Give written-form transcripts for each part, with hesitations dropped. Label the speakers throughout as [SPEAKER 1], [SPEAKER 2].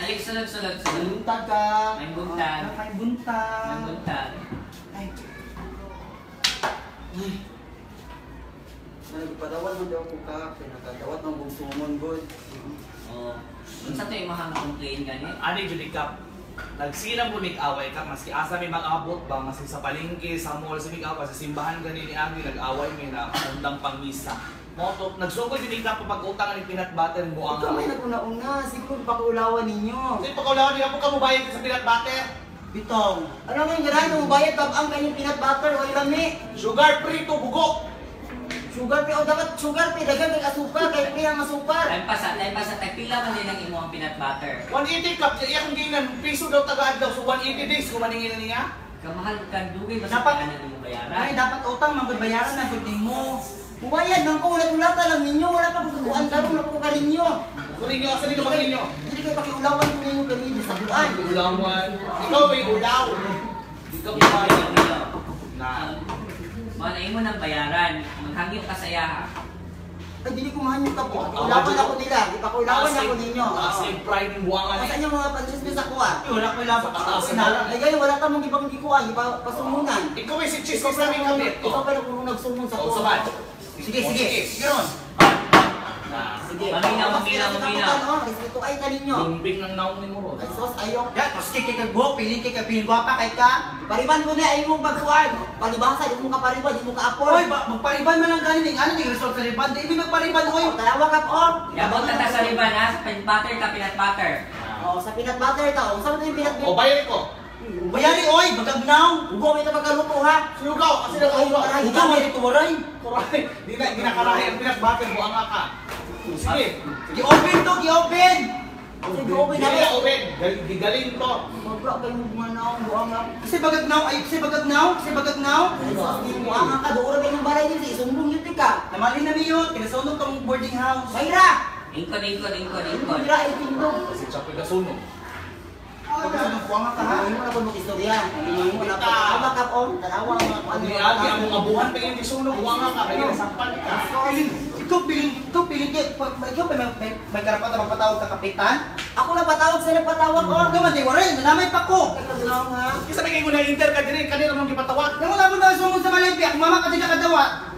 [SPEAKER 1] Alik, sunod.
[SPEAKER 2] May buntag ka.
[SPEAKER 1] May buntag.
[SPEAKER 2] May buntag.
[SPEAKER 1] May buntag.
[SPEAKER 2] Ay. Nagpadawat mo daw ko ka. Pinagdawat ng bugtumon, good.
[SPEAKER 1] Oo. Kung sa ito yung complain gani?
[SPEAKER 3] Ano yung Julikap? Nagsilang po away ka, maski asa may mag-abot ba, maski sa palengke, sa mall, sa mig-away, sa simbahan gani ni Agni, nag-away may na undang pangmisa. Moto, nagsugod yung Julikap po pag-utang ng peanut butter ng buang.
[SPEAKER 2] Ikaw may naguna-una, siguro pakiulawan ninyo.
[SPEAKER 3] Kasi pagkaulawan niya po ka mubayad sa peanut butter.
[SPEAKER 2] Bitong. Ano nga yung ganahan mo bayad, tabang kanyang peanut butter, o lami.
[SPEAKER 3] Sugar free to bugo.
[SPEAKER 2] Sugar pe, o dapat sugar pe, dagan kay asukal, kay pre ang asukal.
[SPEAKER 1] Time pa sa tagpila man din ang imo ang peanut butter.
[SPEAKER 3] 180 cup, iya kong ginan, piso daw taga-adlaw, so 180 days, kumaningin na niya.
[SPEAKER 1] Kamahal ka dugay ba
[SPEAKER 2] Dapat-
[SPEAKER 1] sa kanan mo bayaran?
[SPEAKER 2] Ay, dapat utang, magbayaran na, good mo. Bumayad, nang ko, ulat-ulata lang ninyo, wala pa kukuhaan ka rin, wala pa kukuhaan ninyo.
[SPEAKER 3] Kunin niyo, asa dito kunin niyo.
[SPEAKER 2] Hindi kayo pakiulawan ko ninyo kanina sa buwan.
[SPEAKER 3] Ulawan. Ikaw may ulaw. Ikaw may ulaw. Na.
[SPEAKER 1] Mga imo ng bayaran, maghangyo ka saya.
[SPEAKER 2] Ay, hindi ko mahanyong ka po. Pakiulawan ako nila, ipakiulawan ako ninyo.
[SPEAKER 3] Same pride ng buwangan eh.
[SPEAKER 2] Saan yung mga pansismis sa kuha?
[SPEAKER 3] Wala ko ilaw sa
[SPEAKER 2] Ay, kayo, wala ka mong ibang gikuha, pasumunan.
[SPEAKER 3] Ikaw may si Cheese sa aming kabit.
[SPEAKER 2] Ikaw pa na kung nagsumun sa
[SPEAKER 3] O,
[SPEAKER 2] kuha.
[SPEAKER 3] sabay.
[SPEAKER 2] Sige, sige. Sige ron. Sige.
[SPEAKER 1] Maminaw.
[SPEAKER 2] Respeto ay kaninyo.
[SPEAKER 3] Lumbing ng naong ni Muro.
[SPEAKER 2] Ay, sos, ayok. Yan, maski kay kagbo, pili kay kapilin guwapa kay ka. Pariban ko na ay mong pagkuhan. Palibasa, di mo ka pariban, di mo ka apol.
[SPEAKER 4] Oy, magpariban man lang galing. Ano yung result sa riban? Di magpariban, oy.
[SPEAKER 2] Dalawa ka po.
[SPEAKER 1] Yabot na ta sa riban ha, sa peanut butter ka peanut butter.
[SPEAKER 2] Oh, sa peanut butter ito. Saan ito yung peanut butter?
[SPEAKER 3] O, bayan ko.
[SPEAKER 4] Bayari, oy, bagagnaw.
[SPEAKER 2] Ugo, may ito magkaluto ha.
[SPEAKER 3] Sugaw, kasi nag-ugaw.
[SPEAKER 4] Ikaw, may ito, waray.
[SPEAKER 3] Kuray, di na ginakarahi ang pinagbatin, buwanga ka. Sige.
[SPEAKER 4] Gi-open to, gi-open.
[SPEAKER 2] Sige, okay na
[SPEAKER 3] Dili
[SPEAKER 2] rin.
[SPEAKER 3] na open. Gigaling to.
[SPEAKER 2] Magkak kayo manaw, buwang lang.
[SPEAKER 4] Kasi bagagnaw, ay, kasi bagagnaw, kasi bagagnaw.
[SPEAKER 2] Buwang ka, doon kayo ng balay dito. Isumbong yun ka.
[SPEAKER 4] Namalin na niyo, kinasunog tong boarding house.
[SPEAKER 2] Mayra!
[SPEAKER 1] Ingkod.
[SPEAKER 2] Mayra, itindog.
[SPEAKER 3] Kasi chapoy ka sunog.
[SPEAKER 4] Pagkasunod ko nga ka, ha?
[SPEAKER 2] Hindi mo na po ng istorya. Hindi mo na po. Tama ka po. Dalawa ang mga
[SPEAKER 3] Ang niagi ang mga buwan pa yung sunog, buwanga ka, kaya nasampan ka.
[SPEAKER 4] Ikaw piling, ikaw may karapatan magpatawag ka kapitan?
[SPEAKER 2] Ako na patawag sa nagpatawag ko.
[SPEAKER 4] Ikaw man, di waray, nanamay pa ko.
[SPEAKER 2] Kagalaw nga.
[SPEAKER 3] Kasi sabi kayo na inter ka din, kanina mong ipatawag.
[SPEAKER 4] Nang wala mo na sumod sa Malaysia, kung mama ka din nakadawa.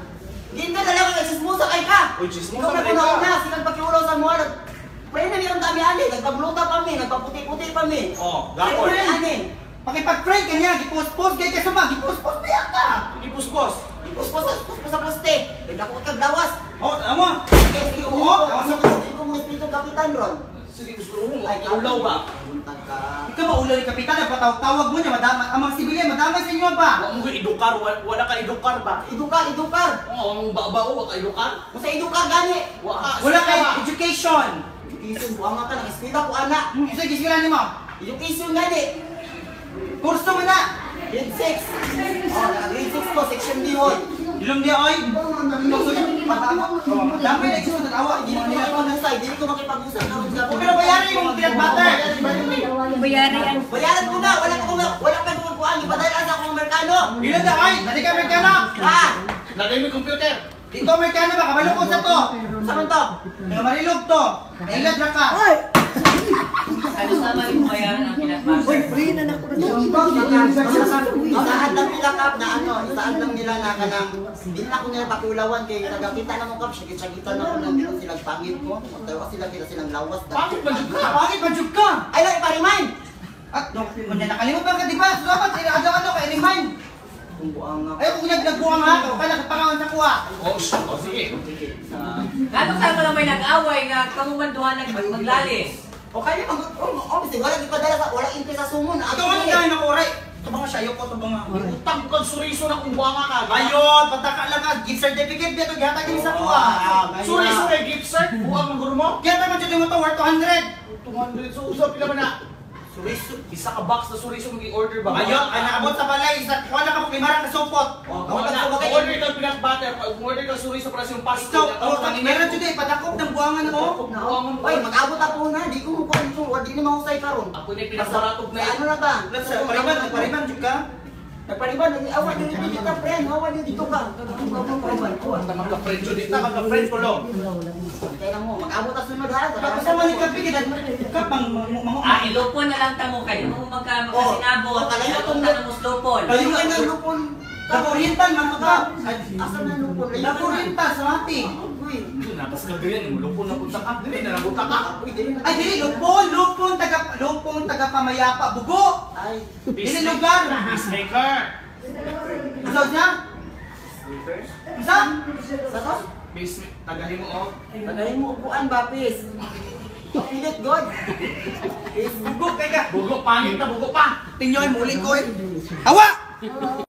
[SPEAKER 2] Hindi ka dalawa nagsismusa kay ka.
[SPEAKER 3] Uy, chismosa
[SPEAKER 2] Ikaw na
[SPEAKER 3] ka rin
[SPEAKER 2] po
[SPEAKER 3] ka.
[SPEAKER 2] na. Silang pakiulaw sa mga. Pre na meron kami ani. Nagpagluta kami. Nagpaputi-puti kami.
[SPEAKER 3] Oh,
[SPEAKER 2] Ay,
[SPEAKER 3] gapon.
[SPEAKER 2] pre, ani.
[SPEAKER 4] Pakipag-prank ka niya, gipost-post kay kasama, gipost-post niya ka.
[SPEAKER 3] Ipuspos.
[SPEAKER 2] Puspos sa poste. Bigla ko kaglawas.
[SPEAKER 4] Oh, amo.
[SPEAKER 2] Sige, sige,
[SPEAKER 4] Oo,
[SPEAKER 2] umupo. Hindi ko mo espiritu kapitan ron.
[SPEAKER 3] Sige, gusto mo, ulaw ba?
[SPEAKER 2] Buntag ka.
[SPEAKER 4] Ikaw ba ulo ni kapitan, nagpatawag mo niya, madama, ang mga sibilyan, madama sa inyo ba?
[SPEAKER 3] Huwag mo idukar, wala ka idukar ba?
[SPEAKER 2] Idukar.
[SPEAKER 3] Oo, ang babao, wala ka idukar.
[SPEAKER 2] Kung sa idukar gani.
[SPEAKER 4] Wala kay education.
[SPEAKER 2] Education, buwang ka. Nag-eskwela ko anak.
[SPEAKER 4] Isa gisira ni mo.
[SPEAKER 2] Education gani.
[SPEAKER 4] Kurso mo na.
[SPEAKER 2] Grade 6. Oh, grade 6 ko, section D hoy.
[SPEAKER 4] Ilong niya, oy. Dami na ito, nag-awa.
[SPEAKER 2] Hindi ko makipag-usay, hindi ko makipag-usay.
[SPEAKER 4] Huwag ka na bayaran yung peanut butter.
[SPEAKER 2] Bayaran ko na, wala pa kukuhaan. Ipadala sa akong Amerikano.
[SPEAKER 4] Ilan na, oy. Nadi ka Amerikano.
[SPEAKER 2] Ha?
[SPEAKER 3] Lagay mo yung computer.
[SPEAKER 4] Dito Amerikano ba? Kabalo ko sa to.
[SPEAKER 2] Saan to?
[SPEAKER 4] Marilog to. Nailad na ka.
[SPEAKER 1] Ano sa man yung bayaran ng peanut butter?
[SPEAKER 2] Isahan lang nila kap na ano, isahan lang nila na kanang hindi na ako nila pakiulawan kay nagakita na mo kap, sagit-sagitan na ko na meron silang pangit ko. Magtawa sila kita silang lawas.
[SPEAKER 3] Bakit ba dyan ka?
[SPEAKER 4] Bakit ba jug ka?
[SPEAKER 2] Ay lang, parimain!
[SPEAKER 4] At nakalimutan ka, di ba? Dapat ano ka, remind.
[SPEAKER 2] Kung buang nga.
[SPEAKER 4] Ay, kung nagbuang ha, kaya nagpangawan sa kuha.
[SPEAKER 3] Oh, sige.
[SPEAKER 1] Kato sa lang may nag-away nga kamumanduhan maglalis.
[SPEAKER 2] O kaya obviously wala ipadala sa wala interest sa sumon.
[SPEAKER 4] Ito nga nang na kuray. Ito ba nga siya, ayoko ito ba nga.
[SPEAKER 3] Utang ka suriso na kung buwanga ka.
[SPEAKER 4] Ayun, pataka lang ka, gift certificate dito, gihatag din sa kuha.
[SPEAKER 3] Suriso na gift cert, buwang ng guru mo.
[SPEAKER 4] Gihatag mo dito mo ito, worth 200.
[SPEAKER 3] 200, so usap pila ba na? Suriso, isa ka box na suriso mag-i-order ba?
[SPEAKER 4] Ayun, ay nakabot sa balay, isa, kuha na ka po kay Marang kasupot.
[SPEAKER 3] Order ka peanut butter, order ka suriso para sa yung pasta.
[SPEAKER 4] Ito, meron dito, ipatakop ng buwangan mo.
[SPEAKER 2] Oy, mag-abot ako na, di ko mo kuha wala di na mahusay karon.
[SPEAKER 3] Ako na pinasaratog na
[SPEAKER 2] Sa ano na ba?
[SPEAKER 4] Pariban jud ka.
[SPEAKER 2] Nagpaliban, nag-awa din dito kita, friend. Awa din dito ka.
[SPEAKER 3] Basta magka-friend yun dito, magka-friend ko lo.
[SPEAKER 2] Kaya mo, mag-abot ang sunod ha.
[SPEAKER 4] Tapos naman ni Kapi, kapang
[SPEAKER 1] Ilupon na lang tamo kayo. Kung magkasinabot,
[SPEAKER 2] kalayo
[SPEAKER 1] kung tanong mo slopon.
[SPEAKER 2] Kayo nga na lupon.
[SPEAKER 4] Kapurientan, mga ka.
[SPEAKER 2] Asa na lupon?
[SPEAKER 4] Kapurientan, sa mati.
[SPEAKER 2] Uy.
[SPEAKER 3] Yun na, tapos kagayan, lupon na punta ka. Dili na lang punta ka.
[SPEAKER 4] Ay, dili, lupon, taga pamayapa, bugo.
[SPEAKER 2] Ay.
[SPEAKER 4] Dili lugar.
[SPEAKER 3] Peacemaker.
[SPEAKER 4] Usod niya? Isa?
[SPEAKER 2] Sa to?
[SPEAKER 3] Peacemaker. Tagahin mo, oh.
[SPEAKER 2] Tagayin mo upuan, Bapis. Pilit, God.
[SPEAKER 4] Bugo, kaya ka.
[SPEAKER 3] Bugo, pangit na bugo pa.
[SPEAKER 4] Tinyoy, muli ko eh. Awa!